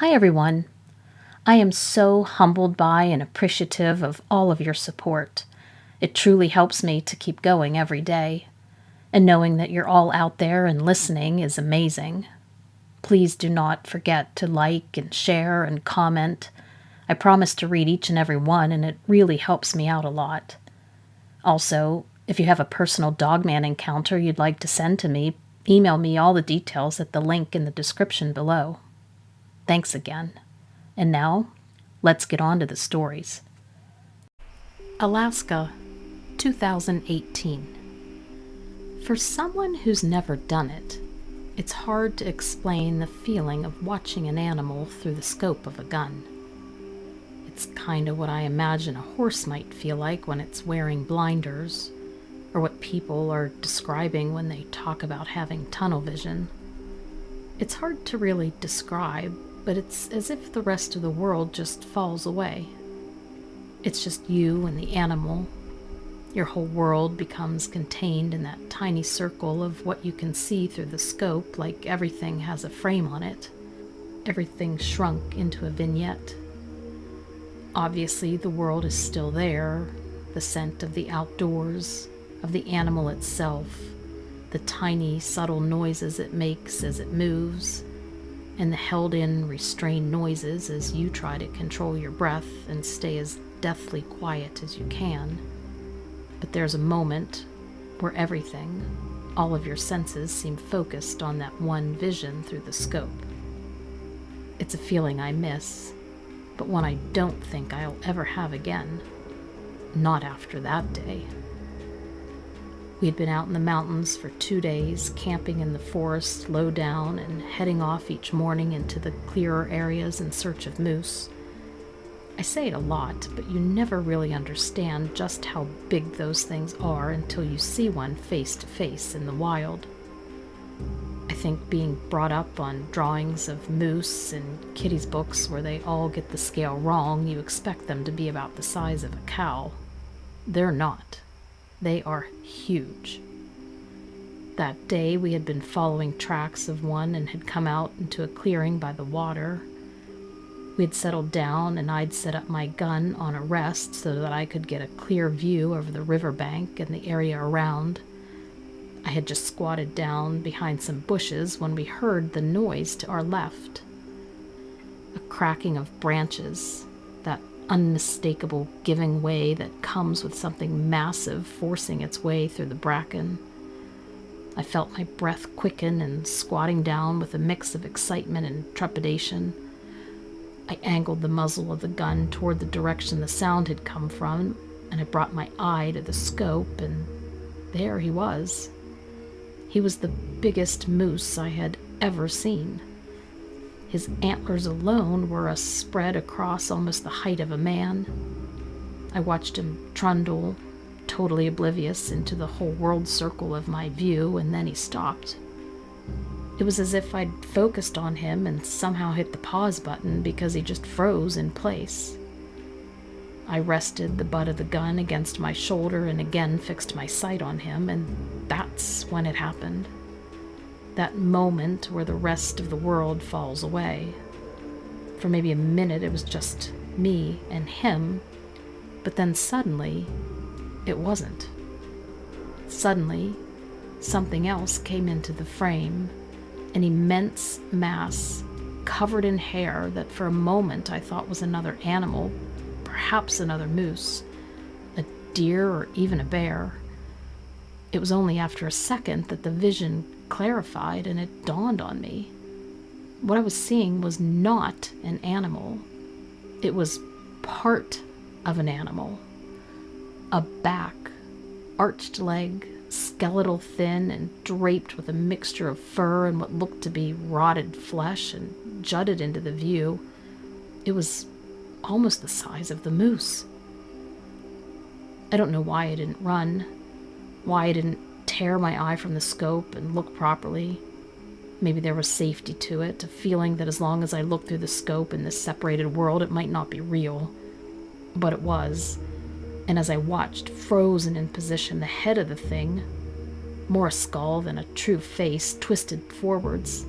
Hi everyone. I am so humbled by and appreciative of all of your support. It truly helps me to keep going every day. And knowing that you're all out there and listening is amazing. Please do not forget to like and share and comment. I promise to read each and every one, and it really helps me out a lot. Also, if you have a personal dogman encounter you'd like to send to me, email me all the details at the link in the description below. Thanks again. And now, let's get on to the stories. Alaska, 2018. For someone who's never done it, it's hard to explain the feeling of watching an animal through the scope of a gun. It's kind of what I imagine a horse might feel like when it's wearing blinders, or what people are describing when they talk about having tunnel vision. It's hard to really describe, but it's as if the rest of the world just falls away. It's just you and the animal. Your whole world becomes contained in that tiny circle of what you can see through the scope, like everything has a frame on it. Everything shrunk into a vignette. Obviously, the world is still there, the scent of the outdoors, of the animal itself, the tiny, subtle noises it makes as it moves, and the held-in, restrained noises as you try to control your breath and stay as deathly quiet as you can. But there's a moment where everything, all of your senses, seem focused on that one vision through the scope. It's a feeling I miss, but one I don't think I'll ever have again. Not after that day. We had been out in the mountains for 2 days, camping in the forest low down and heading off each morning into the clearer areas in search of moose. I say it a lot, but you never really understand just how big those things are until you see one face to face in the wild. I think being brought up on drawings of moose and kiddies' books where they all get the scale wrong, you expect them to be about the size of a cow. They're not. They are huge. That day we had been following tracks of one and had come out into a clearing by the water. We had settled down and I'd set up my gun on a rest so that I could get a clear view over the riverbank and the area around. I had just squatted down behind some bushes when we heard the noise to our left. A cracking of branches, that unmistakable giving way that comes with something massive forcing its way through the bracken. I felt my breath quicken and squatting down with a mix of excitement and trepidation. I angled the muzzle of the gun toward the direction the sound had come from, and I brought my eye to the scope, and there he was. He was the biggest moose I had ever seen. His antlers alone were a spread across almost the height of a man. I watched him trundle, totally oblivious, into the whole world circle of my view, and then he stopped. It was as if I'd focused on him and somehow hit the pause button because he just froze in place. I rested the butt of the gun against my shoulder and again fixed my sight on him, and that's when it happened. That moment where the rest of the world falls away. For maybe a minute it was just me and him, but then suddenly it wasn't. Suddenly, something else came into the frame, an immense mass covered in hair that for a moment I thought was another animal, perhaps another moose, a deer, or even a bear. It was only after a second that the vision clarified and it dawned on me. What I was seeing was not an animal. It was part of an animal. A back, arched leg, skeletal thin and draped with a mixture of fur and what looked to be rotted flesh, and jutted into the view. It was almost the size of the moose. I don't know why I didn't run, why I didn't tear my eye from the scope and look properly. Maybe there was safety to it, a feeling that as long as I looked through the scope in this separated world, it might not be real. But it was. And as I watched, frozen in position, the head of the thing, more a skull than a true face, twisted forwards.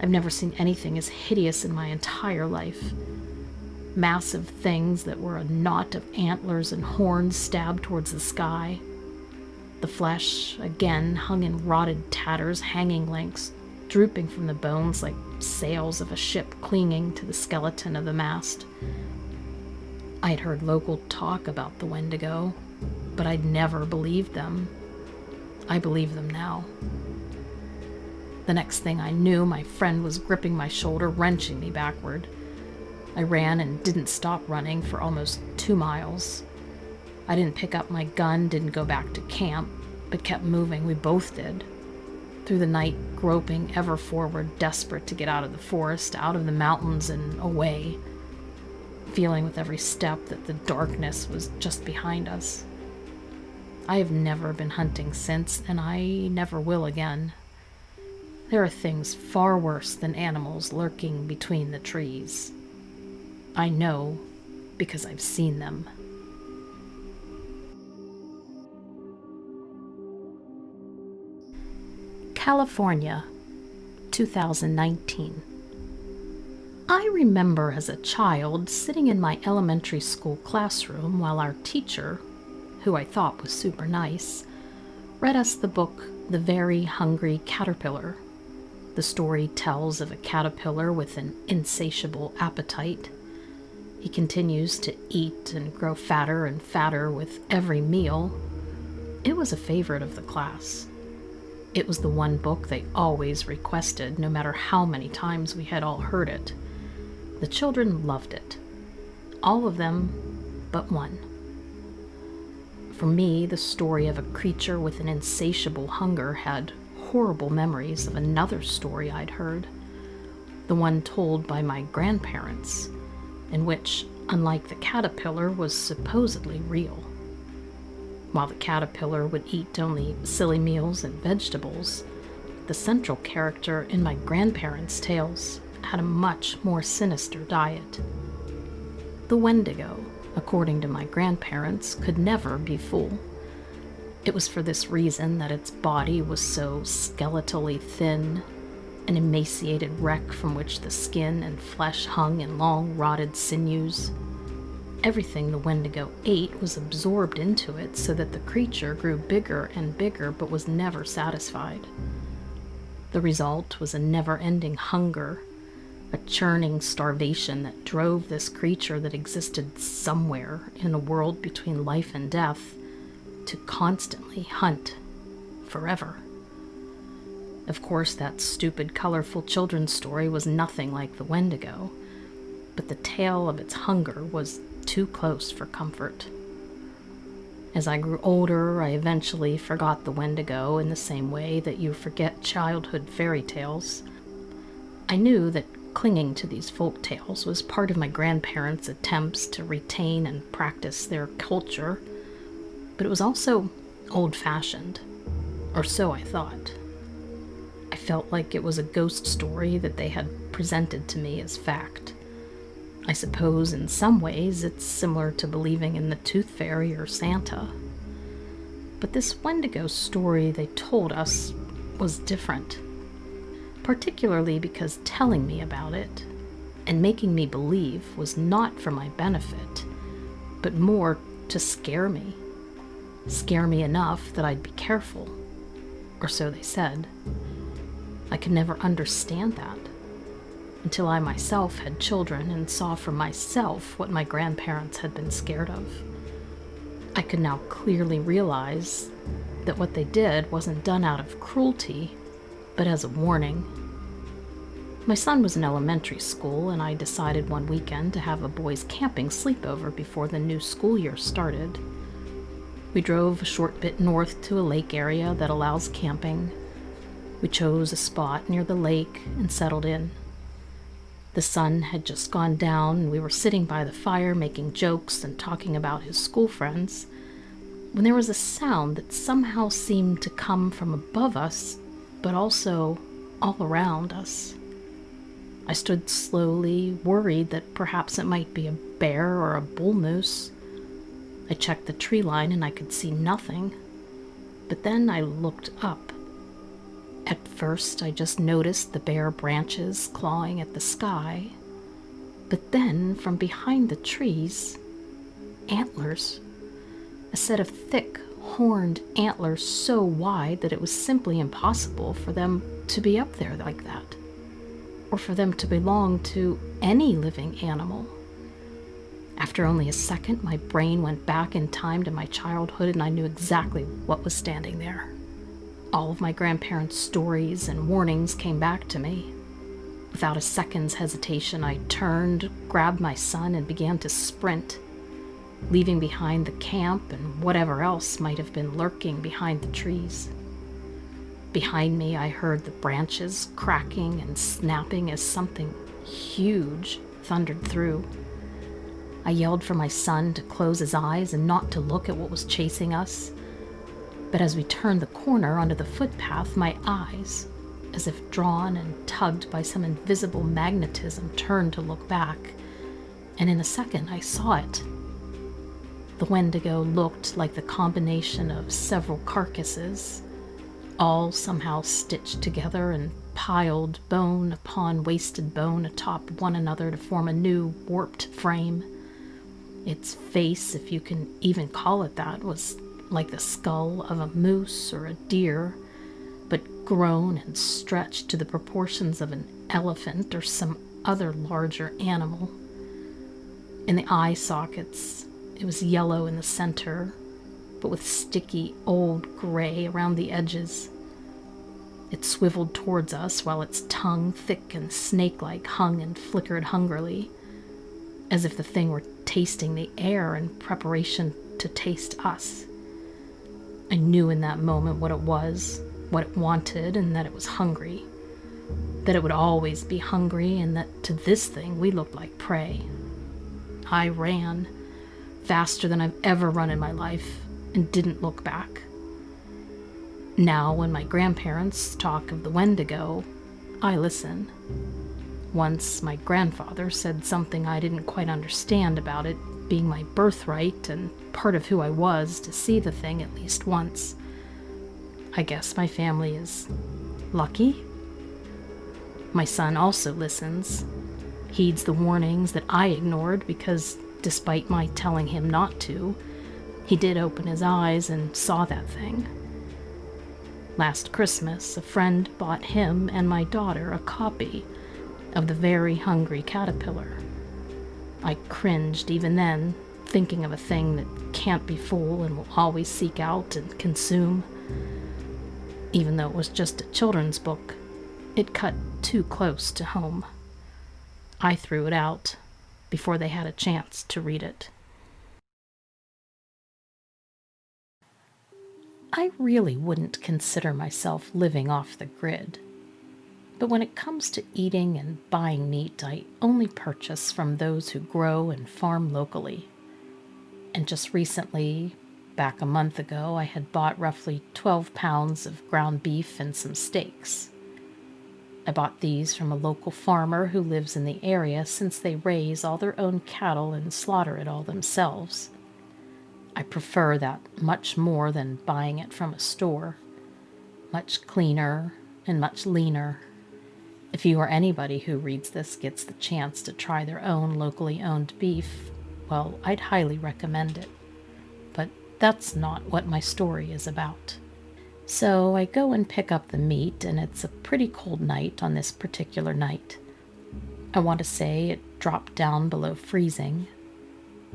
I've never seen anything as hideous in my entire life. Massive things that were a knot of antlers and horns stabbed towards the sky. The flesh, again, hung in rotted tatters, hanging lengths, drooping from the bones like sails of a ship clinging to the skeleton of the mast. I'd heard local talk about the Wendigo, but I'd never believed them. I believe them now. The next thing I knew, my friend was gripping my shoulder, wrenching me backward. I ran and didn't stop running for almost 2 miles. I didn't pick up my gun, didn't go back to camp, but kept moving. We both did. Through the night, groping ever forward, desperate to get out of the forest, out of the mountains and away, feeling with every step that the darkness was just behind us. I have never been hunting since, and I never will again. There are things far worse than animals lurking between the trees. I know because I've seen them. California, 2019. I remember as a child sitting in my elementary school classroom while our teacher, who I thought was super nice, read us the book The Very Hungry Caterpillar. The story tells of a caterpillar with an insatiable appetite. He continues to eat and grow fatter and fatter with every meal. It was a favorite of the class. It was the one book they always requested, no matter how many times we had all heard it. The children loved it. All of them but one. For me, the story of a creature with an insatiable hunger had horrible memories of another story I'd heard, the one told by my grandparents, in which, unlike the caterpillar, was supposedly real. While the caterpillar would eat only silly meals and vegetables, the central character in my grandparents' tales had a much more sinister diet. The Wendigo, according to my grandparents, could never be full. It was for this reason that its body was so skeletally thin, an emaciated wreck from which the skin and flesh hung in long rotted sinews. Everything the Wendigo ate was absorbed into it so that the creature grew bigger and bigger but was never satisfied. The result was a never-ending hunger, a churning starvation that drove this creature that existed somewhere in a world between life and death to constantly hunt forever. Of course, that stupid, colorful children's story was nothing like the Wendigo, but the tale of its hunger was too close for comfort. As I grew older, I eventually forgot the Wendigo in the same way that you forget childhood fairy tales. I knew that clinging to these folk tales was part of my grandparents' attempts to retain and practice their culture, but it was also old-fashioned, or so I thought. I felt like it was a ghost story that they had presented to me as fact. I suppose in some ways it's similar to believing in the Tooth Fairy or Santa. But this Wendigo story they told us was different, particularly because telling me about it and making me believe was not for my benefit, but more to scare me. Scare me enough that I'd be careful, or so they said. I could never understand that until I myself had children and saw for myself what my grandparents had been scared of. I could now clearly realize that what they did wasn't done out of cruelty, but as a warning. My son was in elementary school, and I decided one weekend to have a boys' camping sleepover before the new school year started. We drove a short bit north to a lake area that allows camping. We chose a spot near the lake and settled in. The sun had just gone down, and we were sitting by the fire making jokes and talking about his school friends, when there was a sound that somehow seemed to come from above us, but also all around us. I stood slowly, worried that perhaps it might be a bear or a bull moose. I checked the tree line and I could see nothing, but then I looked up. At first, I just noticed the bare branches clawing at the sky, but then, from behind the trees, antlers. A set of thick, horned antlers so wide that it was simply impossible for them to be up there like that, or for them to belong to any living animal. After only a second, my brain went back in time to my childhood, and I knew exactly what was standing there. All of my grandparents' stories and warnings came back to me. Without a second's hesitation, I turned, grabbed my son, and began to sprint, leaving behind the camp and whatever else might have been lurking behind the trees. Behind me, I heard the branches cracking and snapping as something huge thundered through. I yelled for my son to close his eyes and not to look at what was chasing us. But as we turned the corner onto the footpath, my eyes, as if drawn and tugged by some invisible magnetism, turned to look back, and in a second I saw it. The Wendigo looked like the combination of several carcasses, all somehow stitched together and piled bone upon wasted bone atop one another to form a new warped frame. Its face, if you can even call it that, was like the skull of a moose or a deer, but grown and stretched to the proportions of an elephant or some other larger animal. In the eye sockets, it was yellow in the center, but with sticky old gray around the edges. It swiveled towards us while its tongue, thick and snake-like, hung and flickered hungrily, as if the thing were tasting the air in preparation to taste us. I knew in that moment what it was, what it wanted, and that it was hungry. That it would always be hungry, and that to this thing we looked like prey. I ran, faster than I've ever run in my life, and didn't look back. Now, when my grandparents talk of the Wendigo, I listen. Once my grandfather said something I didn't quite understand about it being my birthright and part of who I was to see the thing at least once. I guess my family is lucky. My son also listens, heeds the warnings that I ignored because, despite my telling him not to, he did open his eyes and saw that thing. Last Christmas, a friend bought him and my daughter a copy of The Very Hungry Caterpillar. I cringed even then, thinking of a thing that can't be full and will always seek out and consume. Even though it was just a children's book, it cut too close to home. I threw it out before they had a chance to read it. I really wouldn't consider myself living off the grid. But when it comes to eating and buying meat, I only purchase from those who grow and farm locally. And just recently, back a month ago, I had bought roughly 12 pounds of ground beef and some steaks. I bought these from a local farmer who lives in the area since they raise all their own cattle and slaughter it all themselves. I prefer that much more than buying it from a store. Much cleaner and much leaner. If you or anybody who reads this gets the chance to try their own locally owned beef, well, I'd highly recommend it. But that's not what my story is about. So I go and pick up the meat, and it's a pretty cold night on this particular night. I want to say it dropped down below freezing.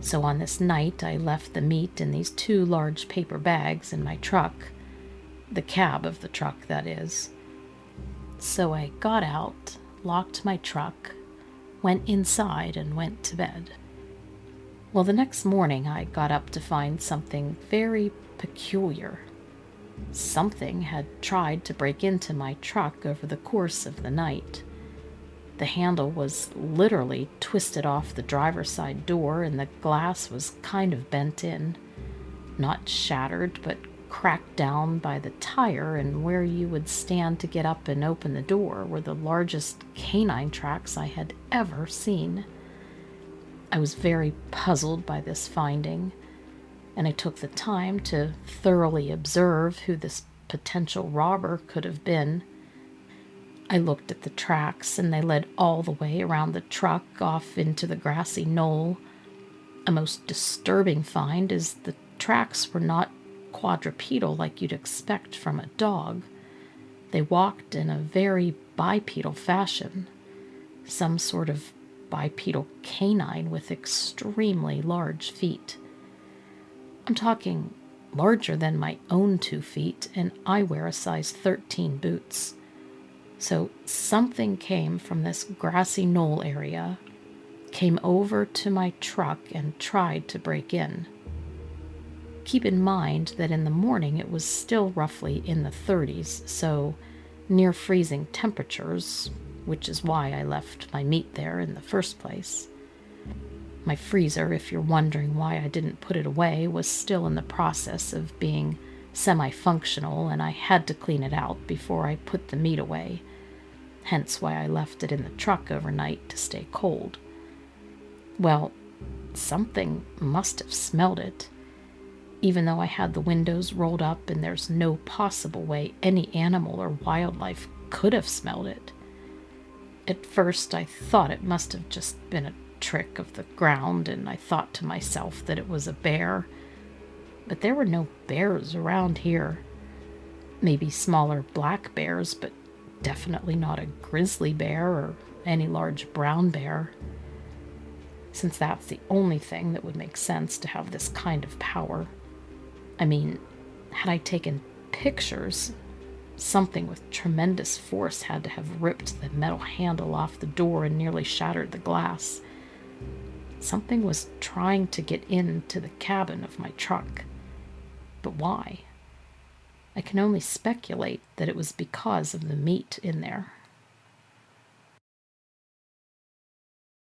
So on this night, I left the meat in these 2 large paper bags in my truck. The cab of the truck, that is. So I got out, locked my truck, went inside, and went to bed. Well, the next morning I got up to find something very peculiar. Something had tried to break into my truck over the course of the night. The handle was literally twisted off the driver's side door, and the glass was kind of bent in. Not shattered, but cracked down by the tire, and where you would stand to get up and open the door were the largest canine tracks I had ever seen. I was very puzzled by this finding, and I took the time to thoroughly observe who this potential robber could have been. I looked at the tracks, and they led all the way around the truck off into the grassy knoll. A most disturbing find is the tracks were not quadrupedal like you'd expect from a dog. They walked in a very bipedal fashion, some sort of bipedal canine with extremely large feet. I'm talking larger than my own 2 feet, and I wear a size 13 boots. So something came from this grassy knoll area, came over to my truck, and tried to break in. Keep in mind that in the morning it was still roughly in the 30s, so near freezing temperatures, which is why I left my meat there in the first place. My freezer, if you're wondering why I didn't put it away, was still in the process of being semi-functional, and I had to clean it out before I put the meat away, hence why I left it in the truck overnight to stay cold. Well, something must have smelled it, even though I had the windows rolled up and there's no possible way any animal or wildlife could have smelled it. At first I thought it must have just been a trick of the ground, and I thought to myself that it was a bear, but there were no bears around here. Maybe smaller black bears, but definitely not a grizzly bear or any large brown bear, since that's the only thing that would make sense to have this kind of power. I mean, had I taken pictures, something with tremendous force had to have ripped the metal handle off the door and nearly shattered the glass. Something was trying to get into the cabin of my truck. But why? I can only speculate that it was because of the meat in there.